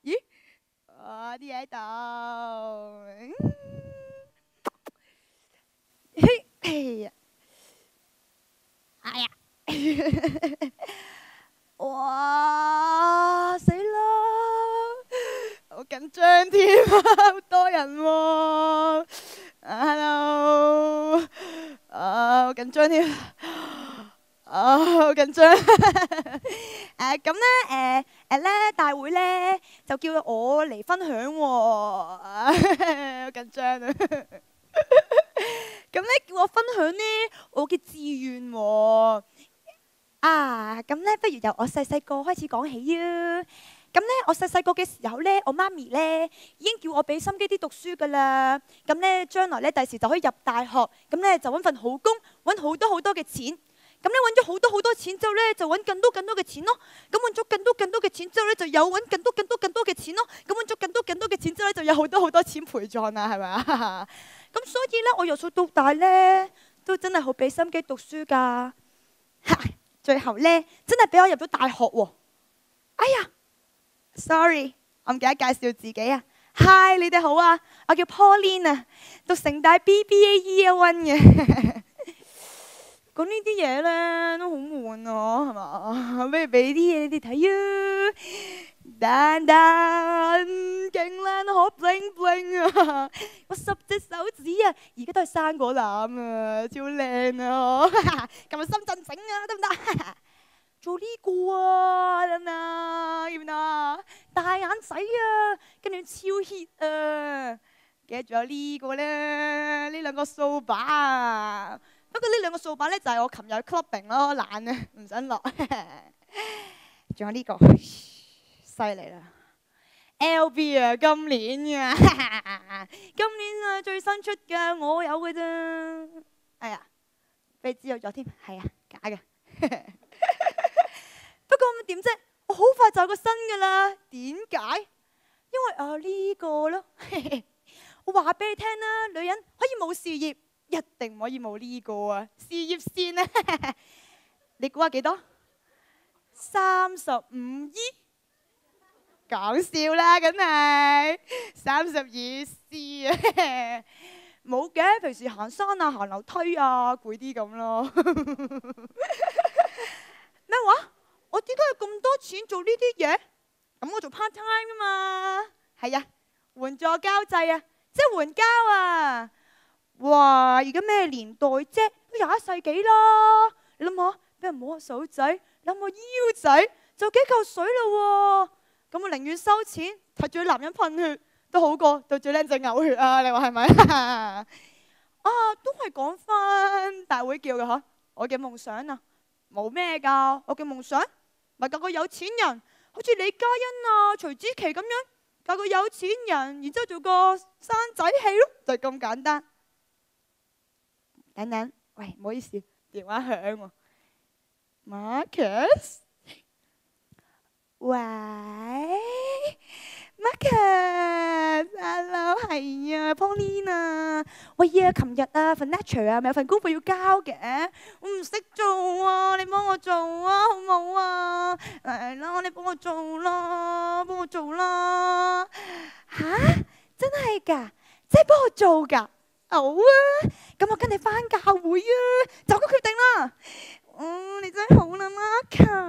咦？啲嘢喺度。哎呀！哇！死啦！好緊張添啊！好多人喎。Hello。好緊張添。好緊張。咁咧，大會咧就叫我嚟分享喎。好緊張啊！咁咧叫我分享呢我嘅志願喎。咁咧不如由我細細個開始講起啊。咁咧我細細個嘅時候咧，我媽咪咧已經叫我俾心機啲讀書噶啦。咁咧將來咧第時就可以入大學，咁咧就揾份好工，揾好多好多嘅錢。咁咧揾咗好多好多錢之後咧，就揾更多更多嘅錢咯。咁揾咗更多更多嘅錢之後咧，就有揾更多更多更多嘅錢咯。咁揾咗更多更多嘅錢之後咧，就有好多好多錢陪葬啦，係咪啊？咁所以咧，我由細到大咧，都真係好俾心機讀書噶。最後咧，真係俾我入咗大學喎。哎呀 ，sorry， 我唔記得介紹自己啊。Hi， 你哋好啊，我叫 Pauline 啊，讀城大 BBA Year 1嘅。講呢啲嘢咧都好悶啊，係嘛？不如俾啲嘢你哋睇啊！蛋蛋勁靚，好 bling bling 啊！我10隻手指啊，而家都係生果籃啊，超靚啊！今日深圳整啊，得唔得？做呢個啊，得唔得？要唔得？大眼仔啊，跟住超 hit 啊！記得仲有呢個咧，呢兩個掃把啊！不過呢兩個掃把咧就係我琴日 clubbing 咯，懶啊，唔想落。仲有呢個，犀利啦 ！LV 啊，今年啊，今年啊最新出嘅，我有嘅啫。哎呀，俾你知道咗添，係啊，假嘅。不過點啫？我好快就有個新嘅啦。點解？因為呢個咯。我話俾你聽啦，女人可以冇事業，一定唔可以冇呢個啊！事業線啊，你估下幾多？35億？講笑啦，梗係32C 啊！冇嘅，平時行山啊、行樓梯啊，攰啲咁咯。咩話？我點解有咁多錢做呢啲嘢？咁我做 part time 啊嘛。係啊，援助交際啊，即係援交啊！哇！而家咩年代啫？都21世紀啦！你諗下，俾人摸下手仔，諗下腰仔，就幾嚿水啦喎！咁我寧願收錢睇住啲男人噴血，都好過對住靚仔嘔血啊！你話係咪？都係講翻大會叫嘅嗬。我嘅夢想啊，冇咩㗎。我嘅夢想咪嫁個有錢人，好似李嘉欣啊、徐子淇咁樣，嫁個有錢人，然之後做個生仔戲咯，就係咁簡單。等等，喂，唔好意思，電話響喎。Marcus， 喂 ，Marcus，hello， 係啊 ，Pauline 啊，喂呀，琴日啊份 lecture 啊，咪有份功課要交嘅，我唔識做啊，你幫我做啊，好唔好啊？嚟啦，你幫我做啦，幫我做啦。吓，真係㗎，即係幫我做㗎。好啊，咁我跟你返教會啊，就咁決定啦。你真係好啦，Marcus。